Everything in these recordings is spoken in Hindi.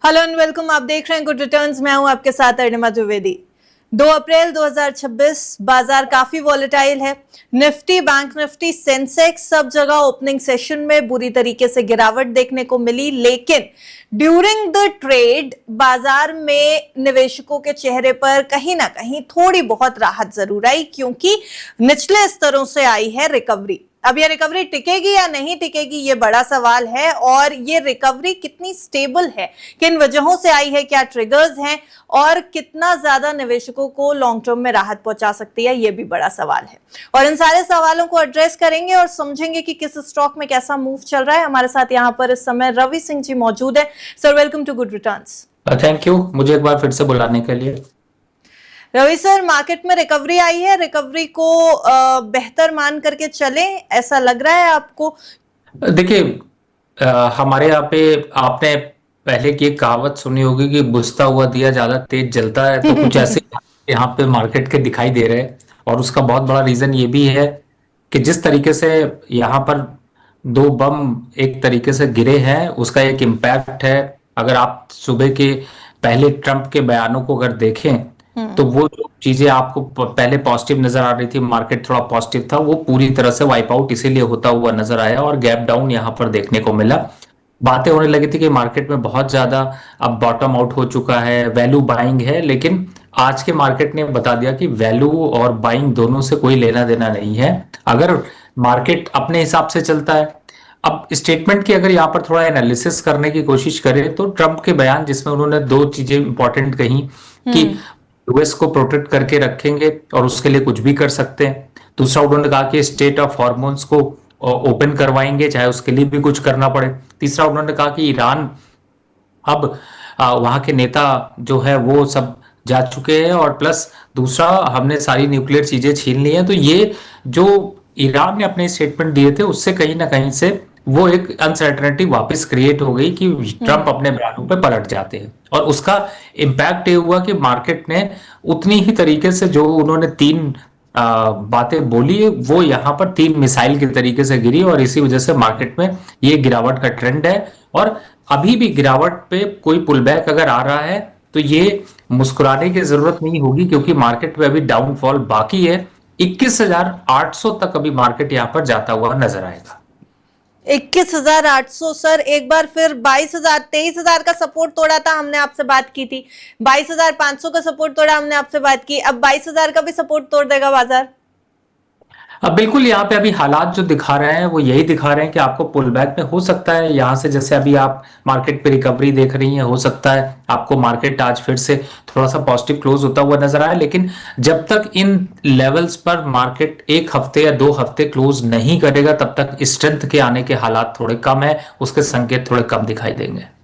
Hello and welcome. आप देख रहे हैं गुड रिटर्न्स। मैं हूं आपके साथ अर्णिमा द्विवेदी। 2 अप्रैल 2026 बाजार काफी वॉलेटाइल है। निफ्टी, बैंक निफ्टी, सेंसेक्स सब जगह ओपनिंग सेशन में बुरी तरीके से गिरावट देखने को मिली, लेकिन ड्यूरिंग द ट्रेड बाजार में निवेशकों के चेहरे पर कहीं ना कहीं थोड़ी बहुत राहत जरूर आई, क्योंकि निचले स्तरों से आई है रिकवरी। अब ये रिकवरी टिकेगी या नहीं टिकेगी, ये बड़ा सवाल है। और ये रिकवरी कितनी स्टेबल है, किन वजहों से आई है, क्या ट्रिगर्स हैं और कितना ज्यादा निवेशकों को लॉन्ग टर्म में राहत पहुंचा सकती है, ये भी बड़ा सवाल है। और इन सारे सवालों को एड्रेस करेंगे और समझेंगे कि किस स्टॉक में कैसा मूव चल रहा है। हमारे साथ यहाँ पर इस समय रवि सिंह जी मौजूद है। Sir, welcome to good returns. Thank you मुझे एक बार फिर से बुलाने के लिए। रवि सर, मार्केट में रिकवरी आई है, रिकवरी को बेहतर मान करके चले, ऐसा लग रहा है आपको? देखिए, हमारे यहाँ पे आपने पहले की एक कहावत सुनी होगी कि बुझता हुआ दिया ज्यादा तेज जलता है, तो कुछ ऐसे यहाँ पे मार्केट के दिखाई दे रहे हैं। और उसका बहुत बड़ा रीजन ये भी है कि जिस तरीके से यहाँ पर दो बम एक तरीके से गिरे हैं, उसका एक इम्पैक्ट है। अगर आप सुबह के पहले ट्रंप के बयानों को अगर देखें तो वो जो चीजें आपको पहले पॉजिटिव नजर आ रही थी, मार्केट थोड़ा पॉजिटिव था, वो पूरी तरह से वाइप आउट इसीलिए होता हुआ नजर आया और गैप डाउन यहाँ पर देखने को मिला। बातें होने लगी थी कि मार्केट में बहुत ज्यादा अब बॉटम आउट हो चुका है, वैल्यू बाइंग है, लेकिन आज के मार्केट ने बता दिया कि वैल्यू और बाइंग दोनों से कोई लेना देना नहीं है। अगर मार्केट अपने हिसाब से चलता है। अब स्टेटमेंट की अगर यहाँ पर थोड़ा एनालिसिस करने की कोशिश करें तो ट्रंप के बयान जिसमें उन्होंने दो चीजें इंपॉर्टेंट कही कि यूएस को प्रोटेक्ट करके रखेंगे और उसके लिए कुछ भी कर सकते हैं। दूसरा, उन्होंने कहा कि स्टेट ऑफ हॉर्मोन्स को ओपन करवाएंगे, चाहे उसके लिए भी कुछ करना पड़े। तीसरा, उन्होंने कहा कि ईरान अब वहां के नेता जो है वो सब जा चुके हैं और प्लस दूसरा, हमने सारी न्यूक्लियर चीजें छीन ली हैं। तो ये जो ईरान ने अपने स्टेटमेंट दिए थे उससे कहीं ना कहीं से वो एक अनसर्टेनिटी वापस क्रिएट हो गई कि ट्रंप अपने बयानों पे पलट जाते हैं। और उसका इम्पैक्ट ये हुआ कि मार्केट ने उतनी ही तरीके से जो उन्होंने तीन बातें बोली वो यहाँ पर तीन मिसाइल के तरीके से गिरी और इसी वजह से मार्केट में ये गिरावट का ट्रेंड है। और अभी भी गिरावट पे कोई पुल बैक अगर आ रहा है तो ये मुस्कुराने की जरूरत नहीं होगी, क्योंकि मार्केट में अभी डाउनफॉल बाकी है। 21,800 तक अभी मार्केट यहाँ पर जाता हुआ नजर आएगा। 21,800 सर, एक बार फिर 22,000 23,000 का सपोर्ट तोड़ा था, हमने आपसे बात की थी। 22,500 का सपोर्ट तोड़ा, हमने आपसे बात की। अब 22,000 का भी सपोर्ट तोड़ देगा बाजार? अब बिल्कुल यहाँ पे अभी हालात जो दिखा रहे हैं वो यही दिखा रहे हैं कि आपको पुल बैक में हो सकता है यहाँ से, जैसे अभी आप मार्केट पे रिकवरी देख रही हैं, हो सकता है आपको मार्केट आज फिर से थोड़ा सा पॉजिटिव क्लोज होता हुआ नजर आए। लेकिन जब तक इन लेवल्स पर मार्केट एक हफ्ते या 2 हफ्ते क्लोज नहीं करेगा तब तक स्ट्रेंथ के आने के हालात थोड़े कम है, उसके संकेत थोड़े कम दिखाई देंगे।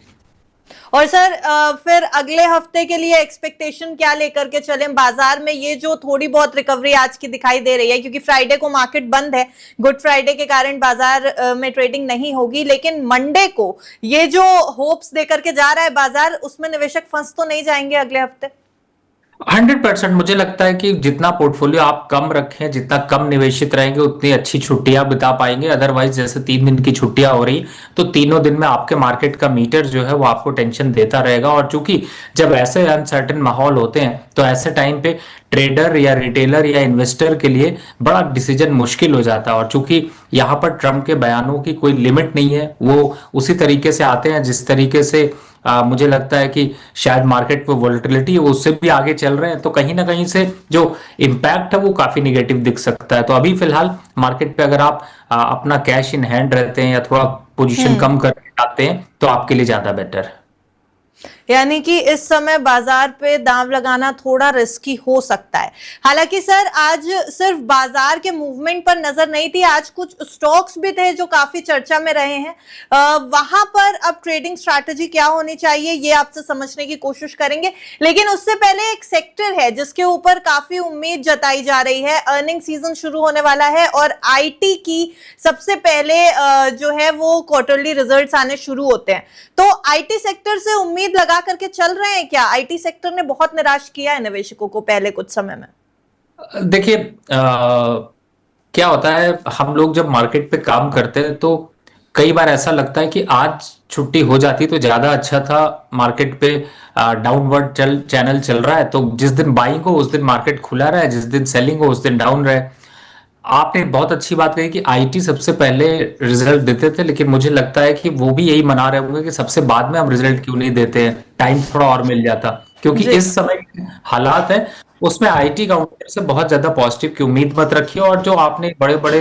और सर, फिर अगले हफ्ते के लिए एक्सपेक्टेशन क्या लेकर के चलें बाजार में? ये जो थोड़ी बहुत रिकवरी आज की दिखाई दे रही है, क्योंकि फ्राइडे को मार्केट बंद है, गुड फ्राइडे के कारण बाजार में ट्रेडिंग नहीं होगी, लेकिन मंडे को ये जो होप्स देकर के जा रहा है बाजार, उसमें निवेशक फंस तो नहीं जाएंगे अगले हफ्ते? 100% मुझे लगता है कि जितना पोर्टफोलियो आप कम रखें, जितना कम निवेशित रहेंगे, उतनी अच्छी छुट्टियां बिता पाएंगे। अदरवाइज जैसे 3 दिन की छुट्टियां हो रही तो तीनों दिन में आपके मार्केट का मीटर जो है वो आपको टेंशन देता रहेगा। और चूंकि जब ऐसे अनसर्टेन माहौल होते हैं तो ऐसे टाइम पे ट्रेडर या रिटेलर या इन्वेस्टर के लिए बड़ा डिसीजन मुश्किल हो जाता है। और चूंकि यहाँ पर ट्रंप के बयानों की कोई लिमिट नहीं है, वो उसी तरीके से आते हैं जिस तरीके से मुझे लगता है कि शायद मार्केट पे वोलेटिलिटी है वो उससे भी आगे चल रहे हैं, तो कहीं ना कहीं से जो इम्पैक्ट है वो काफी निगेटिव दिख सकता है। तो अभी फिलहाल मार्केट पे अगर आप अपना कैश इन हैंड रहते हैं या थोड़ा पोजीशन कम करना चाहते हैं तो आपके लिए ज्यादा बेटर है। यानी कि इस समय बाजार पे दांव लगाना थोड़ा रिस्की हो सकता है। हालांकि सर, आज सिर्फ बाजार के मूवमेंट पर नजर नहीं थी, आज कुछ स्टॉक्स भी थे जो काफी चर्चा में रहे हैं। वहां पर अब ट्रेडिंग स्ट्रैटेजी क्या होनी चाहिए ये आपसे समझने की कोशिश करेंगे, लेकिन उससे पहले एक सेक्टर है जिसके ऊपर काफी उम्मीद जताई जा रही है। अर्निंग सीजन शुरू होने वाला है और आईटी की सबसे पहले जो है वो क्वार्टरली रिजल्ट्स आने शुरू होते हैं, तो आईटी सेक्टर से उम्मीद लगा करके चल रहे हैं क्या? आईटी सेक्टर ने बहुत निराश किया है निवेशकों को पहले कुछ समय में। देखिए, क्या होता है, हम लोग जब मार्केट पे काम करते हैं तो कई बार ऐसा लगता है कि आज छुट्टी हो जाती तो ज्यादा अच्छा था। मार्केट पे डाउनवर्ड चैनल चल रहा है, तो जिस दिन बाइंग हो उस दिन मार्केट खुला रहा है, जिस दिन सेलिंग हो उस दिन डाउन रहे। आपने बहुत अच्छी बात कही कि आईटी सबसे पहले रिजल्ट देते थे, लेकिन मुझे लगता है कि वो भी यही मना रहे होंगे कि सबसे बाद में हम रिजल्ट क्यों नहीं देते हैं, टाइम थोड़ा और मिल जाता। क्योंकि जी। इस समय हालात है उसमें आईटी काउंटर से बहुत ज्यादा पॉजिटिव की उम्मीद मत रखिए। और जो आपने बड़े बड़े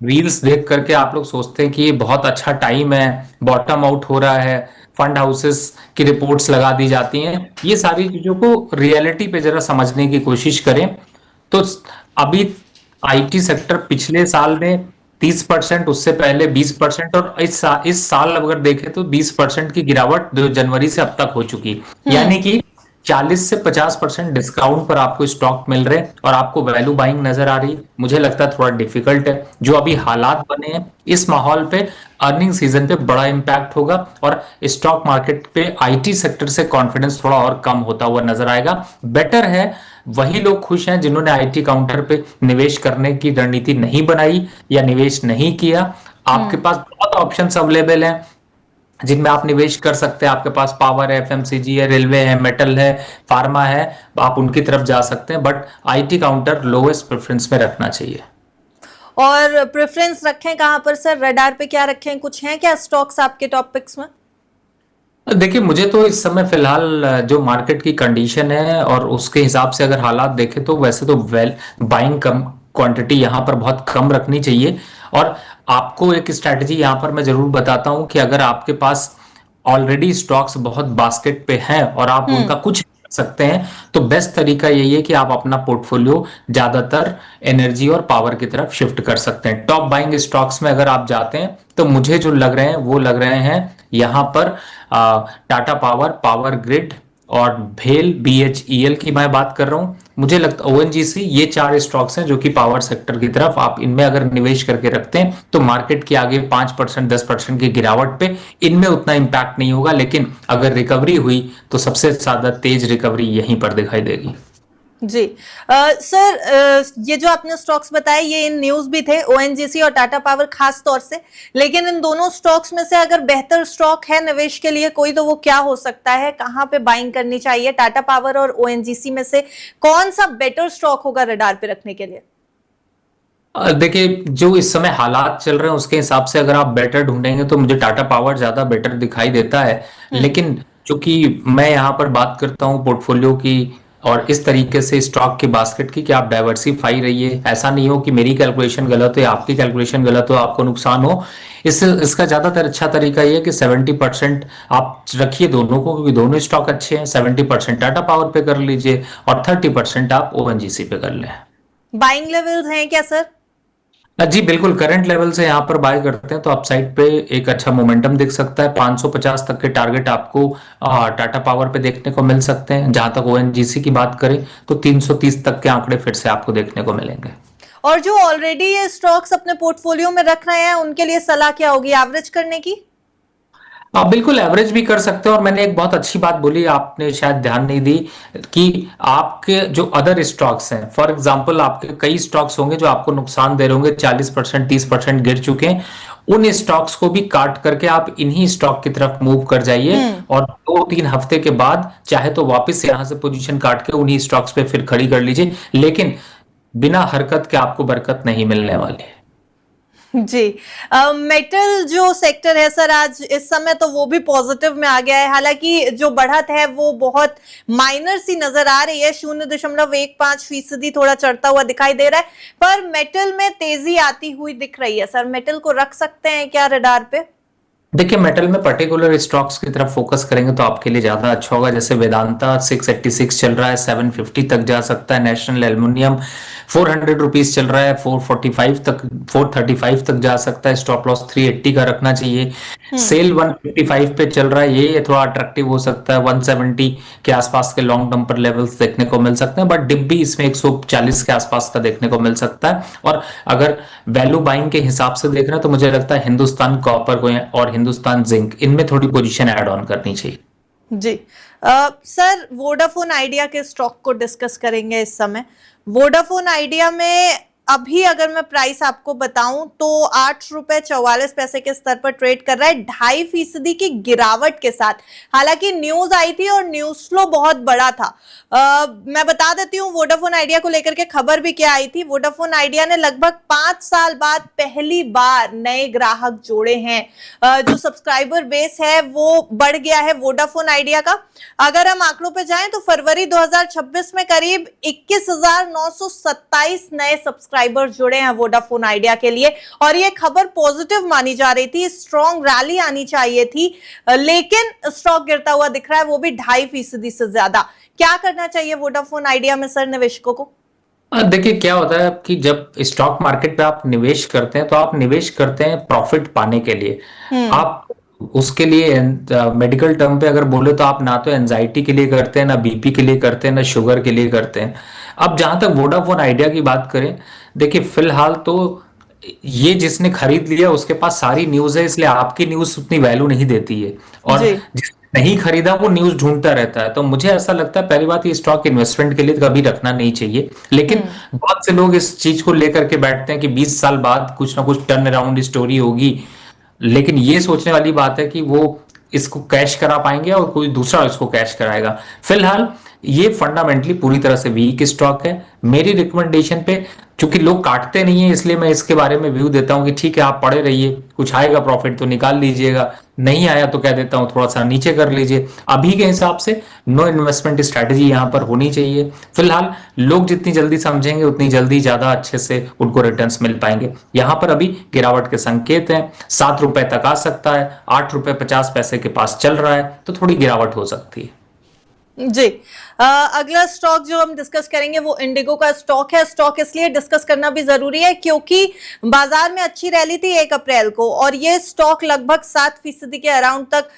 रील्स देख करके आप लोग सोचते हैं कि ये बहुत अच्छा टाइम है, बॉटम आउट हो रहा है, फंड हाउसेस की रिपोर्ट्स लगा दी जाती हैं, ये सारी चीजों को रियलिटी पे जरा समझने की कोशिश करें। तो अभी आईटी सेक्टर पिछले साल में 30%, उससे पहले 20%, और इस साल अगर देखें तो 20% की गिरावट जो जनवरी से अब तक हो चुकी, यानी कि 40 से 50% डिस्काउंट पर आपको स्टॉक मिल रहे हैं और आपको वैल्यू बाइंग नजर आ रही। मुझे लगता है थोड़ा डिफिकल्ट है जो अभी हालात बने हैं इस माहौल पे। अर्निंग सीजन पे बड़ा इंपैक्ट होगा और स्टॉक मार्केट पे आईटी सेक्टर से कॉन्फिडेंस थोड़ा और कम होता हुआ नजर आएगा। बेटर है वही लोग खुश हैं जिन्होंने आईटी काउंटर पे निवेश करने की रणनीति नहीं बनाई या निवेश नहीं किया। आपके पास बहुत ऑप्शंस अवेलेबल हैं जिनमें आप निवेश कर सकते हैं। आपके पास पावर है, एफएमसीजी है, रेलवे है, मेटल है, फार्मा है, आप उनकी तरफ जा सकते हैं। But IT counter lowest preference में रखना चाहिए। और प्रेफरेंस रखें कहाँ पर सर? रडार पे क्या रखें? कुछ हैं क्या स्टॉक्स आपके टॉपिक्स में? देखिए, मुझे तो इस समय फिलहाल जो मार्केट की कंडीशन है और उसके हिसाब से अगर हालात देखें तो वैसे तो वेल बाइंग कम क्वांटिटी यहाँ पर बहुत कम रखनी चाहिए। और आपको एक स्ट्रैटेजी यहाँ पर मैं जरूर बताता हूँ कि अगर आपके पास ऑलरेडी स्टॉक्स बहुत बास्केट पे हैं और आप उनका कुछ कर सकते हैं, तो बेस्ट तरीका यही है कि आप अपना पोर्टफोलियो ज्यादातर एनर्जी और पावर की तरफ शिफ्ट कर सकते हैं। टॉप बाइंग स्टॉक्स में अगर आप जाते हैं तो मुझे जो लग रहे हैं वो लग रहे हैं यहाँ पर टाटा पावर, पावर ग्रिड और भेल बीएचईएल की मैं बात कर रहा हूं। मुझे लगता ओएनजीसी, ये चार स्टॉक्स हैं जो कि पावर सेक्टर की तरफ आप इनमें अगर निवेश करके रखते हैं तो मार्केट के आगे 5% 10% की गिरावट पे इनमें उतना इंपैक्ट नहीं होगा, लेकिन अगर रिकवरी हुई तो सबसे ज्यादा तेज रिकवरी यहीं पर दिखाई देगी। जी। सर, ये जो आपने स्टॉक्स बताए ये इन न्यूज भी थे, ओएनजीसी और टाटा पावर खास तौर से, लेकिन इन दोनों स्टॉक्स में से अगर बेहतर स्टॉक है निवेश के लिए कोई तो वो क्या हो सकता है? कहां पे बाइंग करनी चाहिए? टाटा पावर और ओएनजीसी में से कौन सा बेटर स्टॉक होगा रडार पे रखने के लिए? देखिए, जो इस समय हालात चल रहे हैं उसके हिसाब से अगर आप बेटर ढूंढेंगे तो मुझे टाटा पावर ज्यादा बेटर दिखाई देता है। लेकिन चूंकि मैं यहाँ पर बात करता हूँ पोर्टफोलियो की और इस तरीके से स्टॉक की बास्केट की कि आप डाइवर्सिफाई रहिए, ऐसा नहीं हो कि मेरी कैलकुलेशन गलत हो या आपकी कैलकुलेशन गलत हो, आपको नुकसान हो। इसका ज्यादातर अच्छा तरीका ये है कि 70% आप रखिए दोनों को, क्योंकि दोनों स्टॉक अच्छे हैं। 70% टाटा पावर पे कर लीजिए और 30% आप ओएनजीसी पे कर लें। बाइंग लेवल्स हैं क्या सर? जी बिल्कुल, करंट लेवल से यहाँ पर बाय करते हैं तो अपसाइड पे एक अच्छा मोमेंटम दिख सकता है। 550 तक के टारगेट आपको टाटा पावर पे देखने को मिल सकते हैं। जहां तक ओएनजीसी की बात करें तो 330 तक के आंकड़े फिर से आपको देखने को मिलेंगे। और जो ऑलरेडी ये स्टॉक्स अपने पोर्टफोलियो में रख रहे हैं उनके लिए सलाह क्या होगी? एवरेज करने की? आप बिल्कुल एवरेज भी कर सकते हैं। और मैंने एक बहुत अच्छी बात बोली, आपने शायद ध्यान नहीं दी, कि आपके जो अदर स्टॉक्स हैं, फॉर एग्जांपल आपके कई स्टॉक्स होंगे जो आपको नुकसान दे रहे होंगे, 40% 30% गिर चुके हैं। उन स्टॉक्स को भी काट करके आप इन्हीं स्टॉक की तरफ मूव कर जाइए और 2-3 हफ्ते के बाद चाहे तो वापस यहां से पोजीशन काट के उन्हीं स्टॉक्स पे फिर खड़ी कर लीजिए, लेकिन बिना हरकत के आपको बरकत नहीं मिलने वाली है। जी। मेटल जो सेक्टर है सर, आज इस समय तो वो भी पॉजिटिव में आ गया है। हालांकि जो बढ़त है वो बहुत माइनर सी नजर आ रही है, 0.15% थोड़ा चढ़ता हुआ दिखाई दे रहा है, पर मेटल में तेजी आती हुई दिख रही है। सर, मेटल को रख सकते हैं क्या रडार पे? देखिए, मेटल में पर्टिकुलर स्टॉक्स की तरफ फोकस करेंगे तो आपके लिए ज्यादा अच्छा होगा। जैसे वेदांता 686 चल रहा है, 750 तक जा सकता है। नेशनल एल्युमिनियम 400 रुपीज चल रहा है, 445 तक 435 तक जा सकता है। स्टॉप लॉस 380 का रखना चाहिए। सेल 155 पे चल रहा है, ये थोड़ा अट्रैक्टिव हो सकता है। 170 के आसपास के लॉन्ग टर्म पर लेवल्स देखने को मिल सकते हैं, बट डिप भी इसमें 140 के आसपास का देखने को मिल सकता है। और अगर वैल्यू बाइंग के हिसाब से देख रहे हैं तो मुझे लगता है हिंदुस्तान कॉपर को और हिंदुस्तान जिंक, इनमें थोड़ी पोजीशन ऐड ऑन करनी चाहिए। जी। सर, वोडाफोन आइडिया के स्टॉक को डिस्कस करेंगे इस समय। वोडाफोन आइडिया में अभी अगर मैं प्राइस आपको बताऊं तो 8 रुपए 44 पैसे के स्तर पर ट्रेड कर रहा है, 2.5% की गिरावट के साथ। हालांकि न्यूज आई थी और न्यूज फ्लो बहुत बड़ा था। मैं बता देती हूँ वोडाफोन आइडिया को लेकर के खबर भी क्या आई थी। वोडाफोन आइडिया ने लगभग 5 साल बाद पहली बार नए ग्राहक जोड़े हैं। जो सब्सक्राइबर बेस है वो बढ़ गया है वोडाफोन आइडिया का। अगर हम आंकड़ों पे जाएं तो फरवरी 2026 में करीब 21,927 नए सब्सक्राइबर जुड़े हैं वोडाफोन आइडिया के लिए, और ये खबर पॉजिटिव मानी जा रही थी। स्ट्रॉन्ग रैली आनी चाहिए थी, लेकिन स्टॉक गिरता हुआ दिख रहा है, वो भी 2.5% से ज्यादा। क्या करना चाहिए वोडाफोन आइडिया में सर निवेशकों को? देखिए क्या होता है कि जब स्टॉक मार्केट पे आप निवेश करते हैं तो आप निवेश करते हैं प्रॉफिट पाने के लिए। आप उसके लिए मेडिकल टर्म पे अगर बोले तो आप ना तो एंजाइटी के लिए करते हैं, ना बीपी के लिए करते हैं, ना शुगर के लिए करते हैं। अब जहां तक वोडाफोन आइडिया की बात करें, देखिए फिलहाल तो ये जिसने खरीद लिया उसके पास सारी न्यूज है, इसलिए आपकी न्यूज उतनी वैल्यू नहीं देती है, और जी। जिसने नहीं खरीदा वो न्यूज ढूंढता रहता है। तो मुझे ऐसा लगता है पहली बात, ये स्टॉक इन्वेस्टमेंट के लिए कभी रखना नहीं चाहिए। लेकिन बहुत से लोग इस चीज को लेकर के बैठते हैं कि 20 साल बाद कुछ ना कुछ टर्न अराउंड स्टोरी होगी, लेकिन ये सोचने वाली बात है कि वो इसको कैश करा पाएंगे और कोई दूसरा इसको कैश कराएगा। फिलहाल ये फंडामेंटली पूरी तरह से वीक स्टॉक है। मेरी रिकमेंडेशन पे, चूंकि लोग काटते नहीं है इसलिए मैं इसके बारे में व्यू देता हूं कि ठीक है आप पड़े रहिए, कुछ आएगा प्रॉफिट तो निकाल लीजिएगा, नहीं आया तो कह देता हूं थोड़ा सा नीचे कर लीजिए। अभी के हिसाब से नो इन्वेस्टमेंट स्ट्रैटेजी यहां पर होनी चाहिए। फिलहाल लोग जितनी जल्दी समझेंगे उतनी जल्दी ज्यादा अच्छे से उनको रिटर्न्स मिल पाएंगे। यहां पर अभी गिरावट के संकेत हैं, 7 रुपए तक आ सकता है, 8 रुपए 50 पैसे के पास चल रहा है, तो थोड़ी गिरावट हो सकती है। जी। अगला स्टॉक जो हम डिस्कस करेंगे वो इंडिगो का स्टॉक है। स्टॉक इसलिए डिस्कस करना भी जरूरी है क्योंकि बाजार में अच्छी रैली थी 1 अप्रैल को, और ये स्टॉक लगभग 7% के अराउंड तक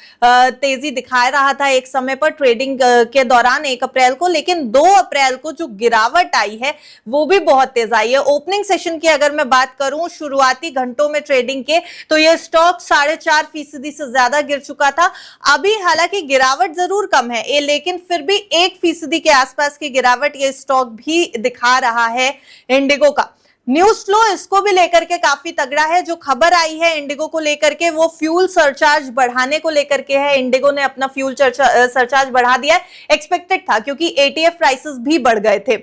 तेजी दिखा रहा था एक समय पर ट्रेडिंग के दौरान 1 अप्रैल को। लेकिन 2 अप्रैल को जो गिरावट आई है वो भी बहुत तेज आई है। ओपनिंग सेशन की अगर मैं बात करूं शुरुआती घंटों में ट्रेडिंग के, तो ये स्टॉक 4.5% से ज्यादा गिर चुका था। अभी हालांकि गिरावट जरूर कम है, लेकिन फिर भी 1% के आसपास की गिरावट ये स्टॉक भी दिखा रहा है इंडिगो का। न्यूज फ्लो इसको भी लेकर के काफी तगड़ा है। जो खबर आई है इंडिगो को लेकर के वो फ्यूल सरचार्ज बढ़ाने को लेकर के है। इंडिगो ने अपना फ्यूल सरचार्ज बढ़ा दिया है, एक्सपेक्टेड था क्योंकि एटीएफ प्राइसेस भी बढ़ गए थे।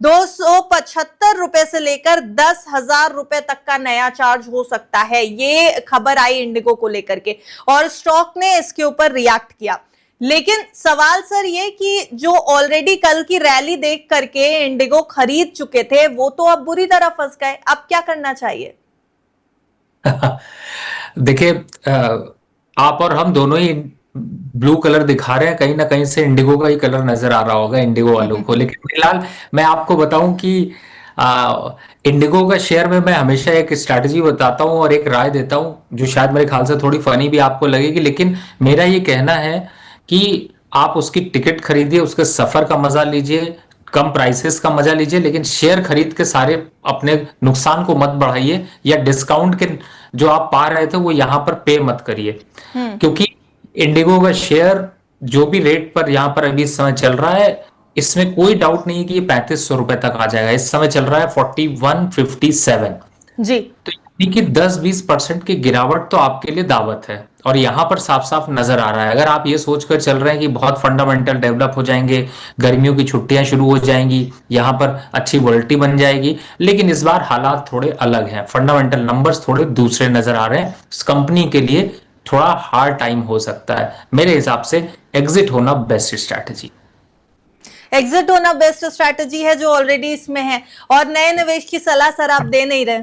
275 रुपए से लेकर 10,000 रुपए तक का नया चार्ज हो सकता है, ये खबर आई इंडिगो को लेकर के, और स्टॉक ने इसके ऊपर रिएक्ट किया। लेकिन सवाल सर ये कि जो ऑलरेडी कल की रैली देख करके इंडिगो खरीद चुके थे वो तो अब बुरी तरह फंस गए, अब क्या करना चाहिए? देखिए आप और हम दोनों ही ब्लू कलर दिखा रहे हैं, कहीं ना कहीं से इंडिगो का ही कलर नजर आ रहा होगा इंडिगो वालों को। लेकिन फिलहाल मैं आपको बताऊं कि इंडिगो का शेयर में मैं हमेशा एक स्ट्रैटेजी बताता हूं और एक राय देता हूं जो शायद मेरे ख्याल से थोड़ी फनी भी आपको लगेगी, लेकिन मेरा ये कहना है कि आप उसकी टिकट खरीदिए, उसके सफर का मजा लीजिए, कम प्राइसेस का मजा लीजिए, लेकिन शेयर खरीद के सारे अपने नुकसान को मत बढ़ाइए, या डिस्काउंट के जो आप पा रहे थे वो यहां पर पे मत करिए। क्योंकि इंडिगो का शेयर जो भी रेट पर यहां पर अभी इस समय चल रहा है, इसमें कोई डाउट नहीं है कि ये 3500 रुपए तक आ जाएगा। इस समय चल रहा है 4157 जी। तो यानी कि 10-20% की गिरावट तो आपके लिए दावत है, और यहां पर साफ साफ नजर आ रहा है। अगर आप ये सोचकर चल रहे हैं कि बहुत फंडामेंटल डेवलप हो जाएंगे, गर्मियों की छुट्टियां शुरू हो जाएंगी, यहां पर अच्छी वोल्टी बन जाएगी, लेकिन इस बार हालात थोड़े अलग हैं, फंडामेंटल नंबर्स थोड़े दूसरे नजर आ रहे हैं। इस कंपनी के लिए थोड़ा हार्ड टाइम हो सकता है। मेरे हिसाब से एग्जिट होना बेस्ट स्ट्रैटेजी। एग्जिट होना बेस्ट स्ट्रैटेजी है जो ऑलरेडी इसमें है, और नए निवेश की सलाह सर आप दे नहीं रहे?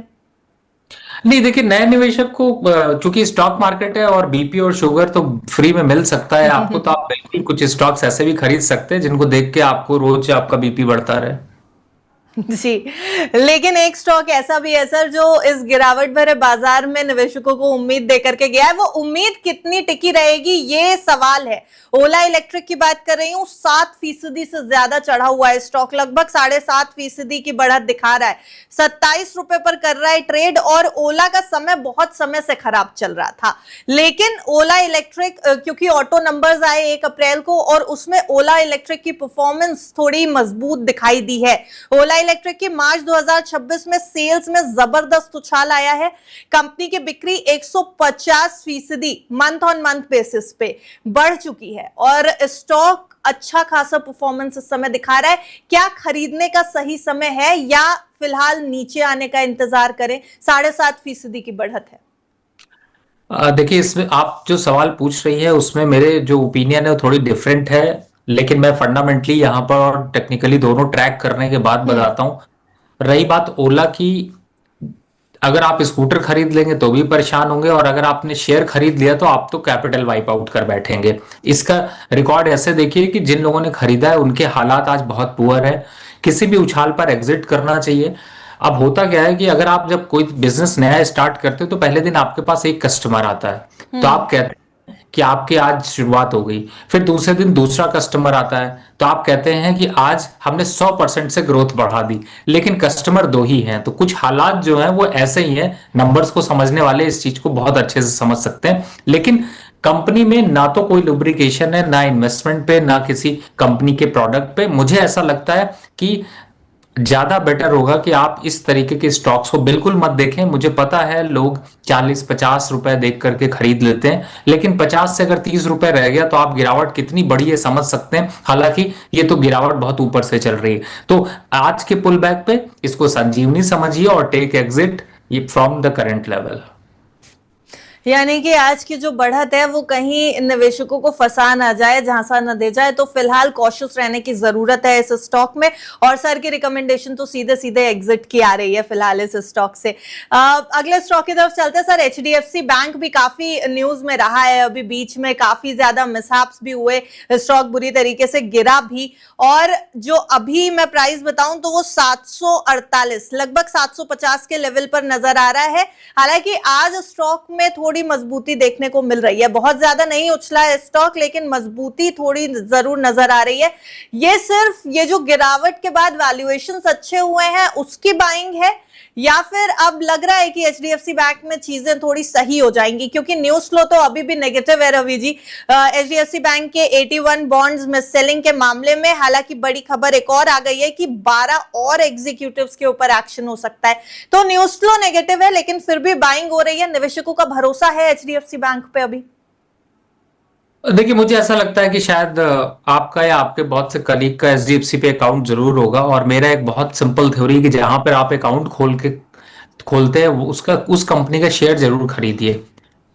नहीं, देखिए नए निवेशक को चूंकि स्टॉक मार्केट है और बीपी और शुगर तो फ्री में मिल सकता है आपको, तो आप बिल्कुल कुछ स्टॉक्स ऐसे भी खरीद सकते हैं जिनको देख के आपको रोज आपका बीपी बढ़ता रहे। जी। लेकिन एक स्टॉक ऐसा भी है सर जो इस गिरावट भरे बाजार में निवेशकों को उम्मीद देकर के गया है। वो उम्मीद कितनी टिकी रहेगी ये सवाल है। ओला इलेक्ट्रिक की बात कर रही हूं, 7% से ज्यादा चढ़ा हुआ है स्टॉक, लगभग 7.5% की बढ़त दिखा रहा है, 27 रुपए पर कर रहा है ट्रेड। और ओला का समय बहुत समय से खराब चल रहा था, लेकिन ओला इलेक्ट्रिक क्योंकि ऑटो नंबर्स आए 1 अप्रैल को और उसमें ओला इलेक्ट्रिक की परफॉर्मेंस थोड़ी मजबूत दिखाई दी है। ओला इलेक्ट्रिक की मार्च 2026 में सेल्स में जबरदस्त उछाल आया है। कंपनी की बिक्री 150% मंथ ऑन मंथ बेसिस पे बढ़ चुकी है और स्टॉक अच्छा खासा परफॉर्मेंस इस समय दिखा रहा है। क्या खरीदने का सही समय है या फिलहाल नीचे आने का इंतजार करें? 7.5% की बढ़त है। देखिए, इसमें आप जो सवाल पूछ रही है उसमें मेरे जो ओपिनियन है वो थोड़ी डिफरेंट है, लेकिन मैं फंडामेंटली यहाँ पर और टेक्निकली दोनों ट्रैक करने के बाद बताता हूँ। रही बात ओला की, अगर आप स्कूटर खरीद लेंगे तो भी परेशान होंगे, और अगर आपने शेयर खरीद लिया तो आप तो कैपिटल वाइप आउट कर बैठेंगे। इसका रिकॉर्ड ऐसे देखिए कि जिन लोगों ने खरीदा है उनके हालात आज बहुत पुअर है, किसी भी उछाल पर एग्जिट करना चाहिए। अब होता क्या है कि अगर आप जब कोई बिजनेस नया स्टार्ट करते हो तो पहले दिन आपके पास एक कस्टमर आता है, तो आप कहते हैं कि आपकी आज शुरुआत हो गई। फिर दूसरे दिन दूसरा कस्टमर आता है तो आप कहते हैं कि आज हमने 100% से ग्रोथ बढ़ा दी, लेकिन कस्टमर दो ही हैं। तो कुछ हालात जो हैं वो ऐसे ही हैं, नंबर्स को समझने वाले इस चीज को बहुत अच्छे से समझ सकते हैं। लेकिन कंपनी में ना तो कोई लुब्रिकेशन है, ना इन्वेस्टमेंट पे, ना किसी कंपनी के प्रोडक्ट पे। मुझे ऐसा लगता है कि ज्यादा बेटर होगा कि आप इस तरीके के स्टॉक्स को बिल्कुल मत देखें। मुझे पता है लोग 40-50 रुपए देख करके खरीद लेते हैं, लेकिन 50 से अगर 30 रुपए रह गया तो आप गिरावट कितनी बड़ी है समझ सकते हैं। हालांकि ये तो गिरावट बहुत ऊपर से चल रही है। तो आज के पुल बैक पे इसको संजीवनी समझिए और take exit from the current level. यानी कि आज की जो बढ़त है वो कहीं निवेशकों को फंसा ना जाए, झांसा ना दे जाए, तो फिलहाल कॉशियस रहने की जरूरत है इस स्टॉक में। और सर की रिकमेंडेशन तो सीधे सीधे एग्जिट की आ रही है फिलहाल इस स्टॉक से। अगले स्टॉक की तरफ चलते हैं सर। एचडीएफसी बैंक भी काफी न्यूज में रहा है, अभी बीच में काफी ज्यादा मिसहैप्स भी हुए, स्टॉक बुरी तरीके से गिरा भी, और जो अभी मैं प्राइस बताऊं तो वो 748 लगभग 750 के लेवल पर नजर आ रहा है। हालांकि आज स्टॉक में थोड़ी मजबूती देखने को मिल रही है, बहुत ज्यादा नहीं उछला है स्टॉक, लेकिन मजबूती थोड़ी जरूर नजर आ रही है। ये सिर्फ ये जो गिरावट के बाद वैल्यूएशंस अच्छे हुए हैं उसकी बाइंग है, या फिर अब लग रहा है कि एचडीएफसी बैंक में चीजें थोड़ी सही हो जाएंगी? क्योंकि न्यूज फ्लो तो अभी भी नेगेटिव है रवि जी, एचडीएफसी बैंक के 81 बॉन्ड्स में सेलिंग के मामले में। हालांकि बड़ी खबर एक और आ गई है कि 12 और एग्जीक्यूटिव्स के ऊपर एक्शन हो सकता है। तो न्यूज फ्लो नेगेटिव है, लेकिन फिर भी बाइंग हो रही है। निवेशकों का भरोसा है एचडीएफसी बैंक पे अभी? देखिए, मुझे ऐसा लगता है कि शायद आपका या आपके बहुत से कलीग का एचडीएफसी पे अकाउंट जरूर होगा, और मेरा एक बहुत सिंपल थ्योरी कि जहां पर आप अकाउंट खोलते हैं उसका उस कंपनी का शेयर जरूर खरीदिए।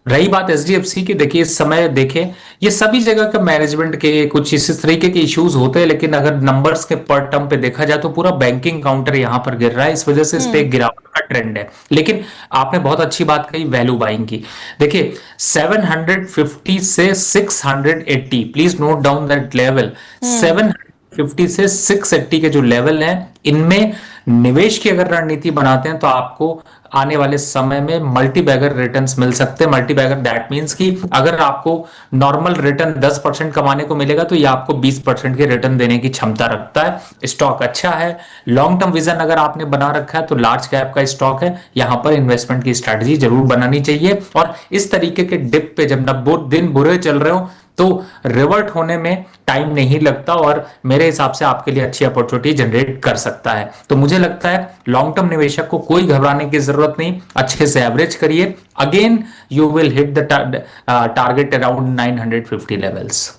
रही बात एचडीएफसी की, देखिए इस समय देखें ये सभी जगह का मैनेजमेंट के कुछ इस तरीके के इश्यूज होते हैं, लेकिन अगर नंबर्स के पर टर्म पे देखा जाए तो पूरा बैंकिंग काउंटर यहां पर गिर रहा है, इस वजह से इस पे एक गिरावट का ट्रेंड है। लेकिन आपने बहुत अच्छी बात कही वैल्यू बाइंग की। देखिए 750 से 680, please note down that level. 750 से 680 के जो लेवल हैं, इनमें निवेश की अगर रणनीति बनाते हैं तो आपको आने वाले समय में मल्टी बैगर रिटर्न्स मिल सकते हैं। मल्टी बैगर दैट मींस कि अगर आपको नॉर्मल रिटर्न 10% कमाने को मिलेगा तो ये आपको 20% के रिटर्न देने की क्षमता रखता है। स्टॉक अच्छा है, लॉन्ग टर्म विजन अगर आपने बना रखा है तो लार्ज कैप का स्टॉक है, यहां पर इन्वेस्टमेंट की स्ट्रैटेजी जरूर बनानी चाहिए। और इस तरीके के डिप पे जब दिन बुरे चल रहे हो तो रिवर्ट होने में टाइम नहीं लगता, और मेरे हिसाब से आपके लिए अच्छी अपॉर्चुनिटी जनरेट कर सकता है। तो मुझे लगता है लॉन्ग टर्म निवेशक को कोई घबराने की जरूरत नहीं, अच्छे से एवरेज करिए। Again you will hit the target around 950 levels.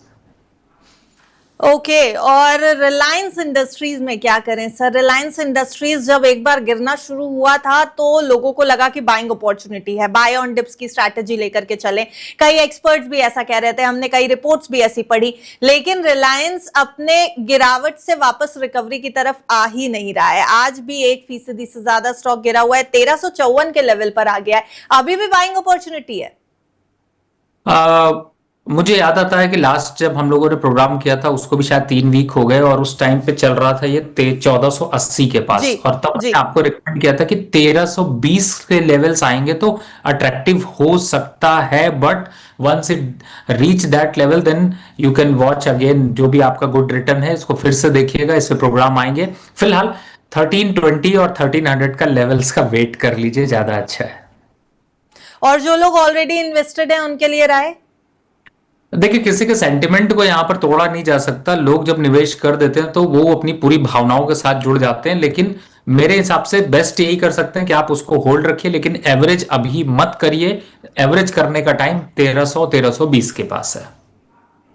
Okay और रिलायंस इंडस्ट्रीज में क्या करें सर? रिलायंस इंडस्ट्रीज जब एक बार गिरना शुरू हुआ था तो लोगों को लगा कि बाइंग अपॉर्चुनिटी है, बाय ऑन डिप्स की स्ट्रैटेजी लेकर के चलें। कई एक्सपर्ट्स भी ऐसा कह रहे थे, हमने कई रिपोर्ट्स भी ऐसी पढ़ी, लेकिन रिलायंस अपने गिरावट से वापस रिकवरी की तरफ आ ही नहीं रहा है। आज भी 1% से ज्यादा स्टॉक गिरा हुआ है, 1354 के लेवल पर आ गया है। अभी भी बाइंग अपॉर्चुनिटी है? मुझे याद आता है कि लास्ट जब हम लोगों ने प्रोग्राम किया था उसको भी शायद 3 वीक हो गए, और उस टाइम पे चल रहा था ये 1480 के पास, जी, और तब जी। मैंने आपको रिकमेंड किया था कि 1320 के लेवल्स आएंगे तो अट्रैक्टिव हो सकता है, but once it reach that level then you can watch again. जो भी आपका गुड रिटर्न है इसको फिर से देखिएगा, इससे प्रोग्राम आएंगे। फिलहाल 1320 और 1300 का लेवल्स का वेट कर लीजिए, ज्यादा अच्छा है। और जो लोग ऑलरेडी इन्वेस्टेड हैं उनके लिए राय? देखिए, किसी के सेंटिमेंट को यहाँ पर तोड़ा नहीं जा सकता। लोग जब निवेश कर देते हैं तो वो अपनी पूरी भावनाओं के साथ जुड़ जाते हैं, लेकिन मेरे हिसाब से बेस्ट यही कर सकते हैं कि आप उसको होल्ड रखिए, लेकिन एवरेज अभी मत करिए। एवरेज करने का टाइम 1300-1320 के पास है।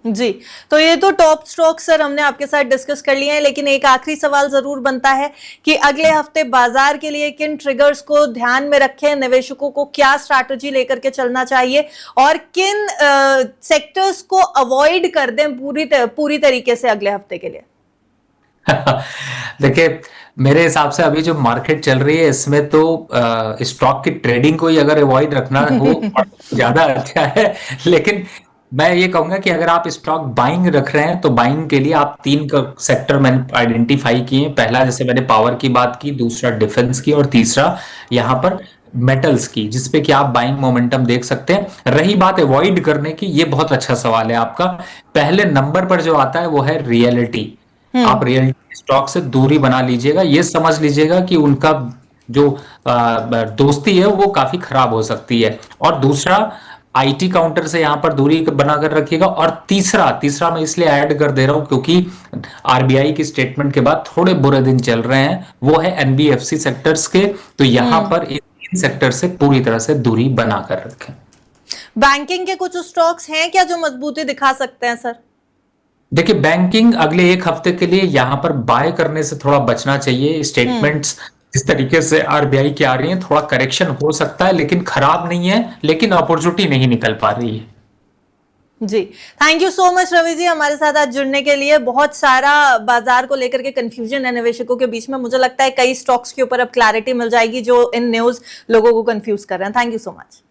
जी, तो ये तो टॉप स्टॉक सर हमने आपके साथ डिस्कस कर लिए हैं, लेकिन एक आखिरी सवाल जरूर बनता है कि अगले हफ्ते बाजार के लिए किन ट्रिगर्स को ध्यान में रखें, निवेशकों को क्या स्ट्रैटेजी लेकर के चलना चाहिए और किन सेक्टर्स को अवॉइड कर दें पूरी तरीके से अगले हफ्ते के लिए। देखिए, मेरे हिसाब से अभी जो मार्केट चल रही है इसमें तो स्टॉक की ट्रेडिंग को ही अगर अवॉइड रखना हो ज्यादा अच्छा है। लेकिन मैं ये कहूंगा कि अगर आप स्टॉक बाइंग रख रहे हैं तो बाइंग के लिए आप 3 सेक्टर मैंने आइडेंटिफाई किए। पहला, जैसे मैंने पावर की बात की, दूसरा डिफेंस की, और तीसरा यहाँ पर मेटल्स की, जिसपे कि आप बाइंग मोमेंटम देख सकते हैं। रही बात अवॉइड करने की, ये बहुत अच्छा सवाल है आपका। पहले नंबर पर जो आता है वो है रियलिटी। आप रियलिटी स्टॉक से दूरी बना लीजिएगा। ये समझ लीजिएगा कि उनका जो दोस्ती है वो काफी खराब हो सकती है। और दूसरा, आईटी काउंटर से यहां पर दूरी बनाकर रखिएगा। और तीसरा तीसरा मैं इसलिए ऐड कर दे रहा हूं क्योंकि आरबीआई की स्टेटमेंट के बाद थोड़े बुरे दिन चल रहे हैं, वो है एनबीएफसी सेक्टर्स के। तो यहां पर इन सेक्टर से पूरी तरह से दूरी बनाकर रखें। बैंकिंग के कुछ स्टॉक्स हैं क्या जो मजबूती दिखा सकते हैं सर? देखिए, बैंकिंग अगले एक हफ्ते के लिए यहां पर बाय करने से थोड़ा बचना चाहिए। स्टेटमेंट्स जिस तरीके से आरबीआई की आ रही हैं, थोड़ा करेक्शन हो सकता है, लेकिन खराब नहीं है, लेकिन अपॉर्चुनिटी नहीं निकल पा रही है। जी, thank you so much Ravi ji हमारे साथ आज जुड़ने के लिए। बहुत सारा बाजार को लेकर के कंफ्यूजन है निवेशकों के बीच में, मुझे लगता है कई स्टॉक्स के ऊपर अब क्लैरिटी मिल जाएगी जो इन न्यूज लोगों को कंफ्यूज कर रहे हैं। Thank you so much.